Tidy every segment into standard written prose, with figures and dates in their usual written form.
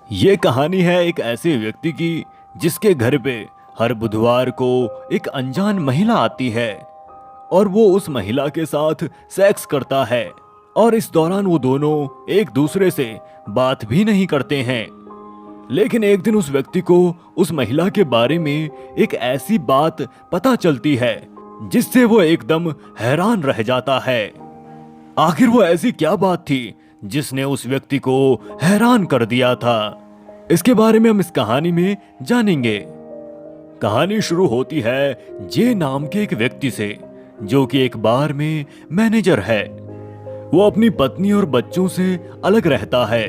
ये कहानी है एक ऐसे व्यक्ति की जिसके घर पे हर बुधवार को एक अनजान महिला आती है और वो उस महिला के साथ सेक्स करता है। और इस दौरान वो दोनों एक दूसरे से बात भी नहीं करते हैं। लेकिन एक दिन उस व्यक्ति को उस महिला के बारे में एक ऐसी बात पता चलती है जिससे वो एकदम हैरान रह जाता है। आखिर वो ऐसी क्या बात थी जिसने उस व्यक्ति को हैरान कर दिया था? इसके बारे में हम इस कहानी में जानेंगे। कहानी शुरू होती है जे नाम के एक व्यक्ति से, जो कि एक बार में मैनेजर है। वो अपनी पत्नी और बच्चों से अलग रहता है।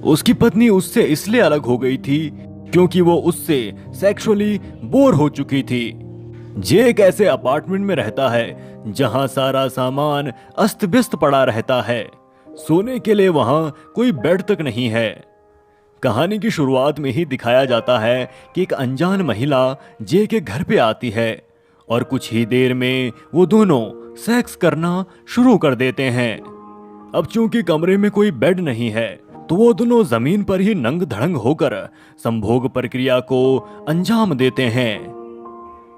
उसकी पत्नी उससे इसलिए अलग हो गई थी क्योंकि वो उससे सेक्सुअली बोर हो चुकी थी। जे एक ऐसे अपार्टमेंट में रहता है जहां सारा सामान अस्त व्यस्त पड़ा रहता है। सोने के लिए वहां कोई बेड तक नहीं है। कहानी की शुरुआत में ही दिखाया जाता है कि एक अनजान महिला जे के घर पे आती है और कुछ ही देर में वो दोनों सेक्स करना शुरू कर देते हैं। अब चूंकि कमरे में कोई बेड नहीं है तो वो दोनों जमीन पर ही नंग धड़ंग होकर संभोग प्रक्रिया को अंजाम देते हैं।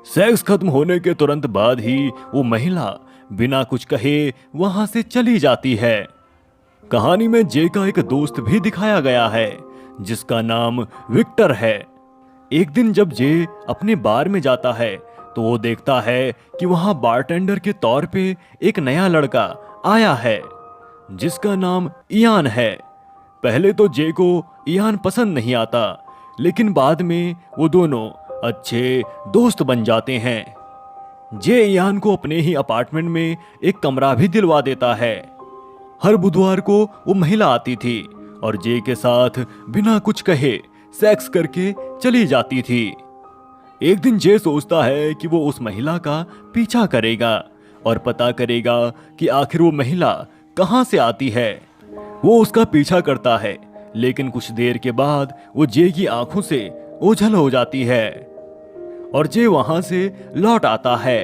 सेक्स खत्म होने के तुरंत बाद ही वो महिला बिना कुछ कहे वहां से चली जाती है। कहानी में जे का एक दोस्त भी दिखाया गया है जिसका नाम विक्टर है। एक दिन जब जे अपने बार में जाता है तो वो देखता है कि वहां बारटेंडर के तौर पे एक नया लड़का आया है जिसका नाम इयान है। पहले तो जे को इयान पसंद नहीं आता, लेकिन बाद में वो दोनों अच्छे दोस्त बन जाते हैं। जे इयान को अपने ही अपार्टमेंट में एक कमरा भी दिलवा देता है। हर बुधवार को वो महिला आती थी और जे के साथ बिना कुछ कहे सेक्स करके चली जाती थी। एक दिन जे सोचता है कि वो उस महिला का पीछा करेगा और पता करेगा कि आखिर वो महिला कहां से आती है। वो उसका पीछा करता है, लेकिन कुछ देर के बाद वो जे की आंखों से ओझल हो जाती है और जे वहां से लौट आता है।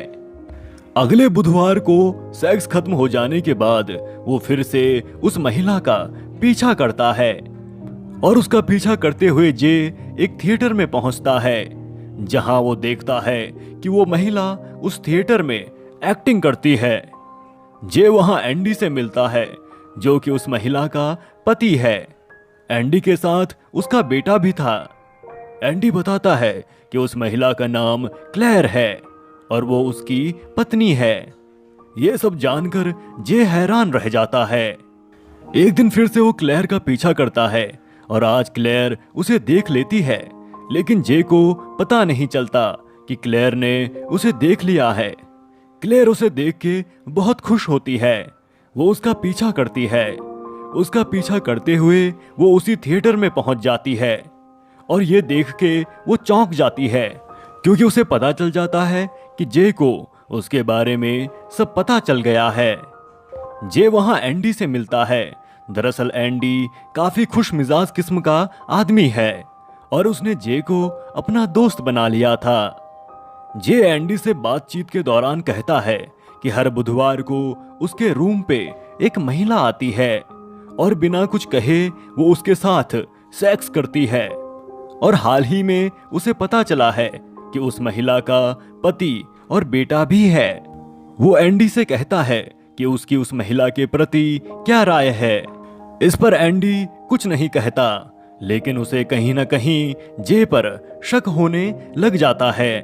अगले बुधवार को सेक्स खत्म हो जाने के बाद वो फिर से उस महिला का पीछा करता है और उसका पीछा करते हुए जे एक थिएटर में पहुंचता है जहां वो देखता है कि वो महिला उस थिएटर में एक्टिंग करती है। जे वहां एंडी से मिलता है जो कि उस महिला का पति है। एंडी के साथ उसका बेटा भी था। एंडी बताता है कि उस महिला का नाम क्लेयर है और वो उसकी पत्नी है। ये सब जानकर जे हैरान रह जाता है। एक दिन फिर से वो क्लेयर का पीछा करता है और आज क्लेयर उसे देख लेती है, लेकिन जे को पता नहीं चलता कि क्लेयर ने उसे देख लिया है। क्लेयर उसे देख के बहुत खुश होती है। वो उसका पीछा करती है। उसका पीछा करते हुए वो उसी थिएटर में पहुंच जाती है और ये देख के वो चौंक जाती है क्योंकि उसे पता चल जाता है कि जे को उसके बारे में सब पता चल गया है। जे वहां एंडी से मिलता है। दरअसल एंडी काफी खुश मिजाज किस्म का आदमी है और उसने जे को अपना दोस्त बना लिया था। जे एंडी से बातचीत के दौरान कहता है कि हर बुधवार को उसके रूम पे एक महिला आती है और बिना कुछ कहे वो उसके साथ सेक्स करती है। और हाल ही में उसे पता चला है कि उस महिला का पति और बेटा भी है। वो एंडी से कहता है कि उसकी उस महिला के प्रति क्या राय है। इस पर एंडी कुछ नहीं कहता, लेकिन उसे कहीं ना कहीं जे पर शक होने लग जाता है।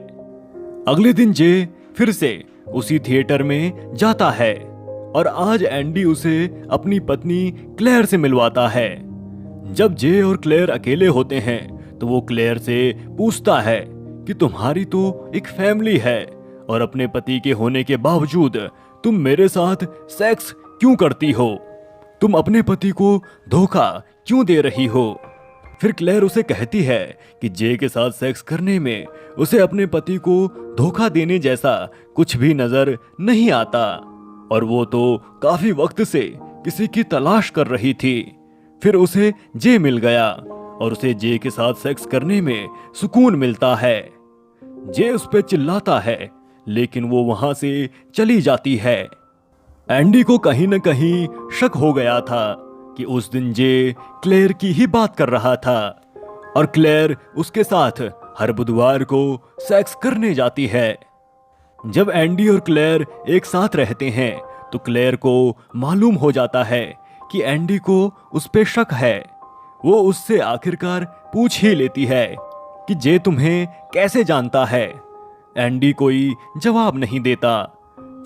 अगले दिन जे फिर से उसी थिएटर में जाता है और आज एंडी उसे अपनी पत्नी क्लेयर से मिलवाता है। जब जे और क्लेयर अकेले होते हैं तो वो क्लेयर से पूछता है कि तुम्हारी तो एक फैमिली है और अपने पति के होने के बावजूद तुम मेरे साथ सेक्स क्यों करती हो? तुम अपने पति को धोखा क्यों दे रही हो? फिर क्लेयर उसे कहती है कि जे के साथ सेक्स करने में उसे अपने पति को धोखा देने जैसा कुछ भी नजर नहीं आता और वो तो काफी वक्त से किसी की तलाश कर रही थी। फिर उसे जे मिल गया और उसे जे के साथ सेक्स करने में सुकून मिलता है। जे उस पे चिल्लाता है, लेकिन वो वहां से चली जाती है। एंडी को कहीं न कहीं शक हो गया था कि उस दिन जे क्लेयर की ही बात कर रहा था और क्लेयर उसके साथ हर बुधवार को सेक्स करने जाती है। जब एंडी और क्लेयर एक साथ रहते हैं तो क्लेयर को मालूम हो जाता है कि एंडी को उस पे शक है। वो उससे आखिरकार पूछ ही लेती है कि जे तुम्हें कैसे जानता है। एंडी कोई जवाब नहीं देता।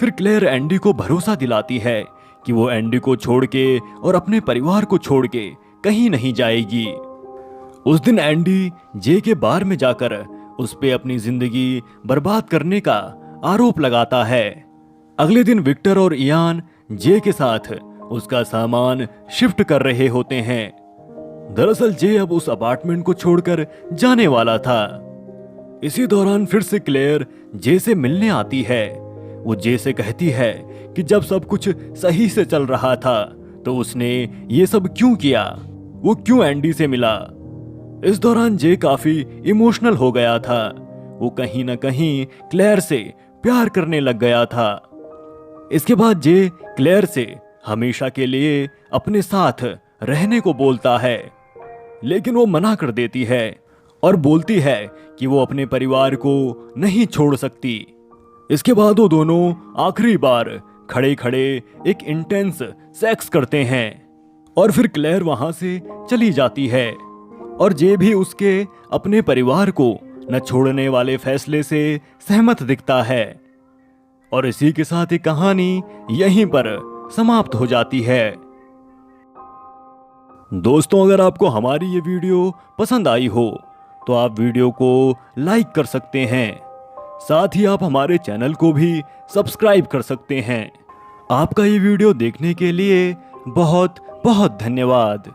फिर क्लेयर एंडी को भरोसा दिलाती है कि वो एंडी को छोड़ के और अपने परिवार को छोड़ के कहीं नहीं जाएगी। उस दिन एंडी जे के बार में जाकर उस पे अपनी जिंदगी बर्बाद करने का आरोप लगाता है। अगले दिन विक्टर और इयान जे के साथ उसका सामान शिफ्ट कर रहे होते हैं। दरअसल जे अब उस अपार्टमेंट को छोड़कर जाने वाला था। इसी दौरान फिर से क्लेयर जे से मिलने आती है। वो जे से कहती है कि जब सब कुछ सही से चल रहा था तो उसने ये सब क्यों किया, वो क्यों एंडी से मिला। इस दौरान जे काफी इमोशनल हो गया था। वो कहीं ना कहीं क्लेयर से प्यार करने लग गया था। इसके बाद जे क्लेयर से हमेशा के लिए अपने साथ रहने को बोलता है, लेकिन वो मना कर देती है और बोलती है कि वो अपने परिवार को नहीं छोड़ सकती। इसके बाद वो दोनों आखिरी बार खड़े खड़े एक इंटेंस सेक्स करते हैं और फिर क्लेयर वहां से चली जाती है और जे भी उसके अपने परिवार को न छोड़ने वाले फैसले से सहमत दिखता है। और इसी के साथ ये कहानी यहीं पर समाप्त हो जाती है। दोस्तों, अगर आपको हमारी ये वीडियो पसंद आई हो तो आप वीडियो को लाइक कर सकते हैं। साथ ही आप हमारे चैनल को भी सब्सक्राइब कर सकते हैं। आपका ये वीडियो देखने के लिए बहुत बहुत धन्यवाद।